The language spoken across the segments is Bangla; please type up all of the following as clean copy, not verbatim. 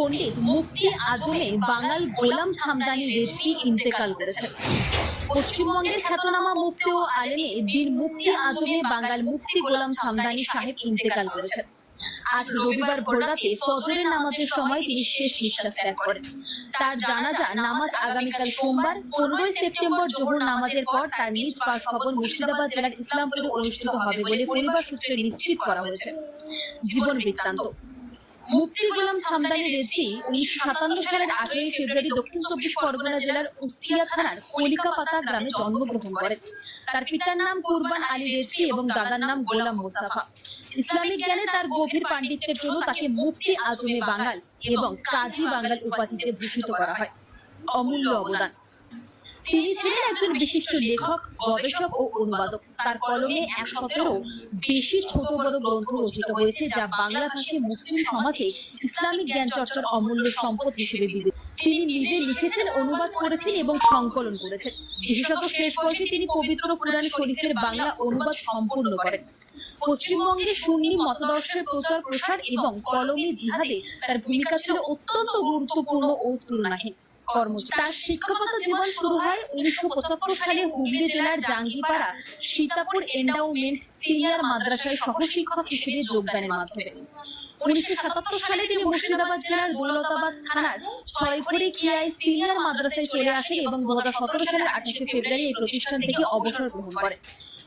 পণ্ডিত মুফতি আজমে বাঙাল গোলাম ছামদানি রেজভী ইন্তেকাল করেছেন। পশ্চিমবঙ্গের খ্যাতনামা মুফতি ও আলেমে দিন মুফতি আজমে বাঙাল মুফতি গোলাম ছামদানি সাহেব ইন্তেকাল করেছেন। আজ রবিবার ভোররাতে ফজরের নামাজের সময় তিনি শেষ নিঃশ্বাস ত্যাগ করেন। তার জানাজা নামাজ আগামীকাল সোমবার 15 সেপ্টেম্বর জোহর নামাজের পর তার নিজ বাসভবন মুর্শিদাবাদ জেলার ইসলামপুরে অনুষ্ঠিত হবে বলে পরিবার সূত্রে নিশ্চিত করা হয়েছে। জীবন বৃত্তান্ত। মুফতি গোলাম ছামদানি রেজভী 1957 সালের 18 ফেব্রুয়ারি দক্ষিণ চব্বিশ পরগনা জেলার উস্তিয়া থানার কলিকাপাতা গ্রামে জন্মগ্রহণ করেন। তার পিতার নাম কুরবান আলী রেজভী এবং দাদার নাম গোলাম মোস্তফা। ইসলামিক জ্ঞানে তার গভীর পাণ্ডিত্যের জন্য তাকে মুফতি আজমে বাঙাল এবং কাজী বাঙাল উপাধিতে ভূষিত করা হয়। অমূল্য অবদান। তিনি ছিলেন একজন বিশিষ্ট লেখক, গবেষক ও অনুবাদক। তার কলমে 100-এরও বেশি ছোট বড় গ্রন্থ রচিত হয়েছে, যা বাংলা ভাষী মুসলিম সমাজে ইসলামিক জ্ঞান চর্চার অমূল্য সম্পদ হিসেবে বিবেচিত। তিনি নিজে লিখেছেন, অনুবাদ করেছেন এবং সংকলন করেছেন। বিশেষত শেষ বয়সে তিনি পবিত্র কুরআন শরীফের বাংলা অনুবাদ সম্পূর্ণ করেন। পশ্চিমবঙ্গে সুন্নি মতাদর্শের প্রচার প্রসার এবং কলমে জিহাদে তার ভূমিকা ছিল অত্যন্ত গুরুত্বপূর্ণ ও তুলনাহীন। তার শিক্ষকতা জীবন শুরু হয় 1975 সালে হুগলি জেলার জাঙ্গিপাড়া সীতাপুর এন্ডাউমেন্ট সিনিয়র মাদ্রাসায় সহশিক্ষক হিসেবে যোগদানের মাধ্যমে। 1977 সালে তিনি মুর্শিদাবাদ জেলার দৌলতাবাদ থানার 6 কিয়াই সিনিয়র মাদ্রাসায় চলে আসেন এবং 2017 সালের 28 ফেব্রুয়ারি এই প্রতিষ্ঠান থেকে অবসর গ্রহণ করেন।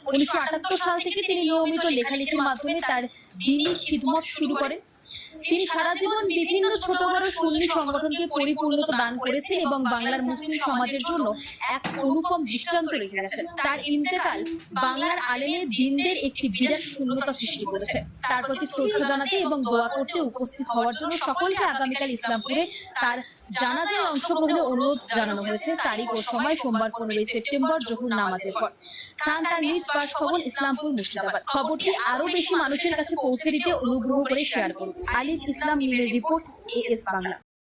1978 সাল থেকে তিনি নিয়মিত লেখালেখির মাধ্যমে তার দ্বীনি খিদমত শুরু করেন। তিনি সারা জীবন বিভিন্ন ছোট বড় সুন্নি সংগঠনকে পরিপূর্ণতা দান করেছেন এবং বাংলার মুসলিম সমাজের জন্য এক অনুপম দৃষ্টান্ত রেখে গেছেন। তার ইন্তেকাল বাংলার আলেমের দিনদের একটি বিরাট শূন্যতা সৃষ্টি করেছে। তার প্রতি শ্রদ্ধা জানাতে এবং দোয়া করতে উপস্থিত হওয়ার জন্য সকলকে আগামীকাল ইসলামপুরে তার জানাজায় অংশগ্রহণের অনুরোধ জানানো হয়েছে। তারিখ ও সময় সোমবার 15 সেপ্টেম্বর জোহর নামাজের পর। স্থান তার নিজ বাসভবন ইসলামপুর মুর্শিদাবাদ। খবরটি আরো বেশি মানুষের কাছে পৌঁছে দিতে অনুগ্রহ করে শেয়ার করুন। আলিফ ইসলাম মিলের রিপোর্ট, AS বাংলা।